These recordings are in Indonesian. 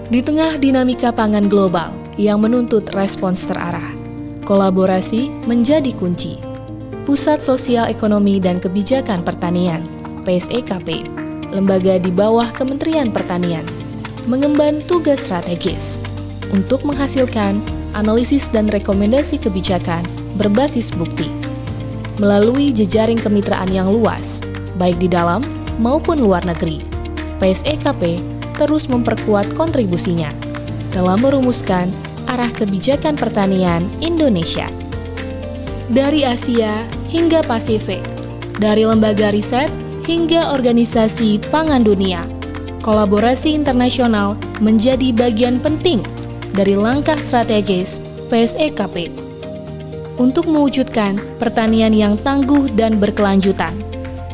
Di tengah dinamika pangan global yang menuntut respons terarah, kolaborasi menjadi kunci. Pusat Sosial Ekonomi dan Kebijakan Pertanian, PSEKP, lembaga di bawah Kementerian Pertanian, mengemban tugas strategis untuk menghasilkan analisis dan rekomendasi kebijakan berbasis bukti. Melalui jejaring kemitraan yang luas, baik di dalam maupun luar negeri, PSEKP terus memperkuat kontribusinya dalam merumuskan arah kebijakan pertanian Indonesia. Dari Asia hingga Pasifik, dari lembaga riset hingga organisasi pangan dunia, kolaborasi internasional menjadi bagian penting dari langkah strategis PSEKP. Untuk mewujudkan pertanian yang tangguh dan berkelanjutan,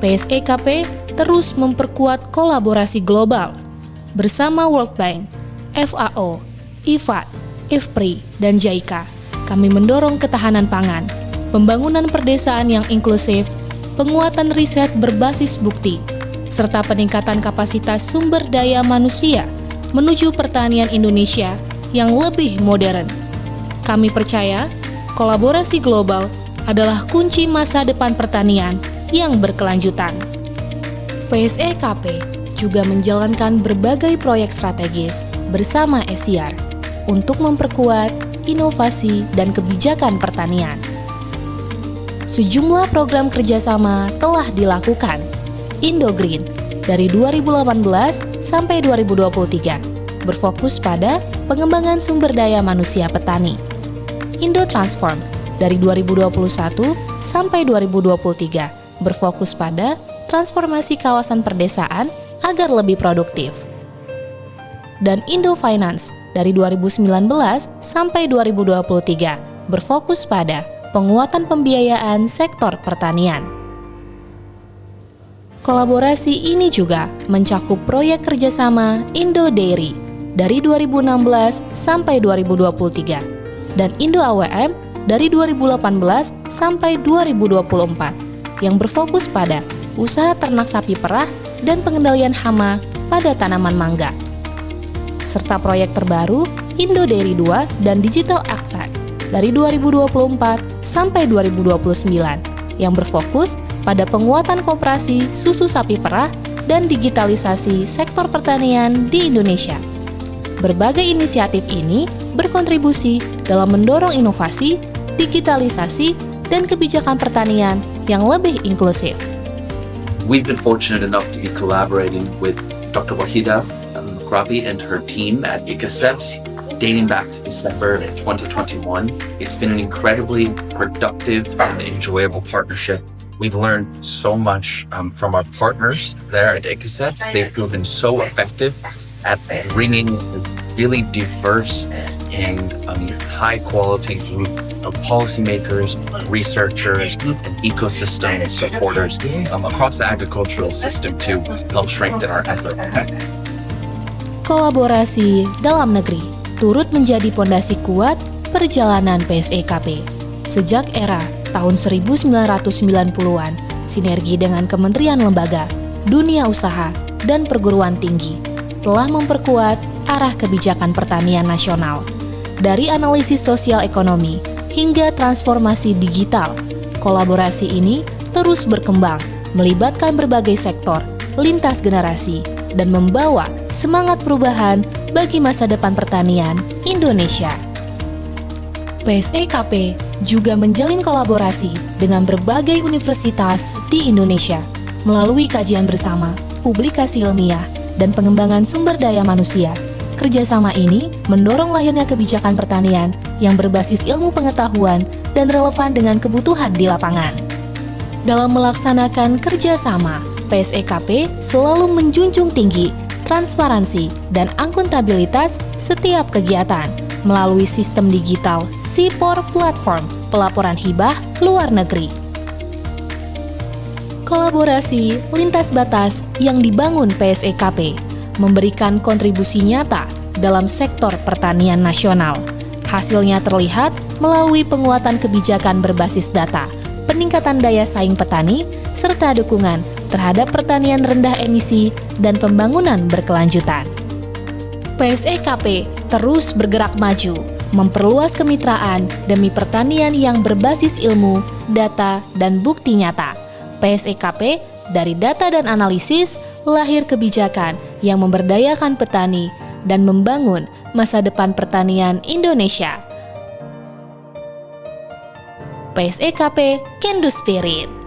PSEKP terus memperkuat kolaborasi global bersama World Bank, FAO, IFAD, IFPRI, dan JICA. Kami mendorong ketahanan pangan, pembangunan perdesaan yang inklusif, penguatan riset berbasis bukti, serta peningkatan kapasitas sumber daya manusia menuju pertanian Indonesia yang lebih modern. Kami percaya kolaborasi global adalah kunci masa depan pertanian yang berkelanjutan. PSEKP juga menjalankan berbagai proyek strategis bersama ESIAR untuk memperkuat inovasi dan kebijakan pertanian. Sejumlah program kerjasama telah dilakukan. Indogreen dari 2018 sampai 2023 berfokus pada pengembangan sumber daya manusia petani. Indotransform dari 2021 sampai 2023 berfokus pada transformasi kawasan perdesaan agar lebih produktif. Dan Indofinance dari 2019 sampai 2023 berfokus pada penguatan pembiayaan sektor pertanian. Kolaborasi ini juga mencakup proyek kerjasama Indo Dairy dari 2016 sampai 2023 dan Indo AWM dari 2018 sampai 2024 yang berfokus pada usaha ternak sapi perah dan pengendalian hama pada tanaman mangga. Serta proyek terbaru Indo Dairy 2 dan Digital Agtech dari 2024 sampai 2029 yang berfokus pada penguatan koperasi susu sapi perah dan digitalisasi sektor pertanian di Indonesia. Berbagai inisiatif ini berkontribusi dalam mendorong inovasi, digitalisasi, dan kebijakan pertanian yang lebih inklusif. We've been fortunate enough to be collaborating with Dr. Wahida Krabi and her team at ICASEPS dating back to December 2021. It's been an incredibly productive and enjoyable partnership. We've learned so much from our partners there at ICASEPS. They've proven so effective at bringing a really diverse and high-quality group of policymakers, researchers, and ecosystem supporters across the agricultural system to help strengthen our effort. Kolaborasi dalam negeri turut menjadi pondasi kuat perjalanan PSEKP. Sejak era tahun 1990-an, sinergi dengan kementerian lembaga, dunia usaha, dan perguruan tinggi telah memperkuat arah kebijakan pertanian nasional. Dari analisis sosial ekonomi hingga transformasi digital, kolaborasi ini terus berkembang, melibatkan berbagai sektor, lintas generasi, dan membawa semangat perubahan bagi masa depan pertanian Indonesia. PSEKP juga menjalin kolaborasi dengan berbagai universitas di Indonesia melalui kajian bersama, publikasi ilmiah, dan pengembangan sumber daya manusia. Kerjasama ini mendorong lahirnya kebijakan pertanian yang berbasis ilmu pengetahuan dan relevan dengan kebutuhan di lapangan. Dalam melaksanakan kerjasama, PSEKP selalu menjunjung tinggi transparansi dan akuntabilitas setiap kegiatan melalui sistem digital SIPOR Platform pelaporan hibah luar negeri. Kolaborasi lintas batas yang dibangun PSEKP memberikan kontribusi nyata dalam sektor pertanian nasional. Hasilnya terlihat melalui penguatan kebijakan berbasis data, peningkatan daya saing petani, serta dukungan terhadap pertanian rendah emisi dan pembangunan berkelanjutan. PSEKP terus bergerak maju, memperluas kemitraan demi pertanian yang berbasis ilmu, data, dan bukti nyata. PSEKP dari data dan analisis lahir kebijakan yang memberdayakan petani dan membangun masa depan pertanian Indonesia. PSEKP Can Do Spirit.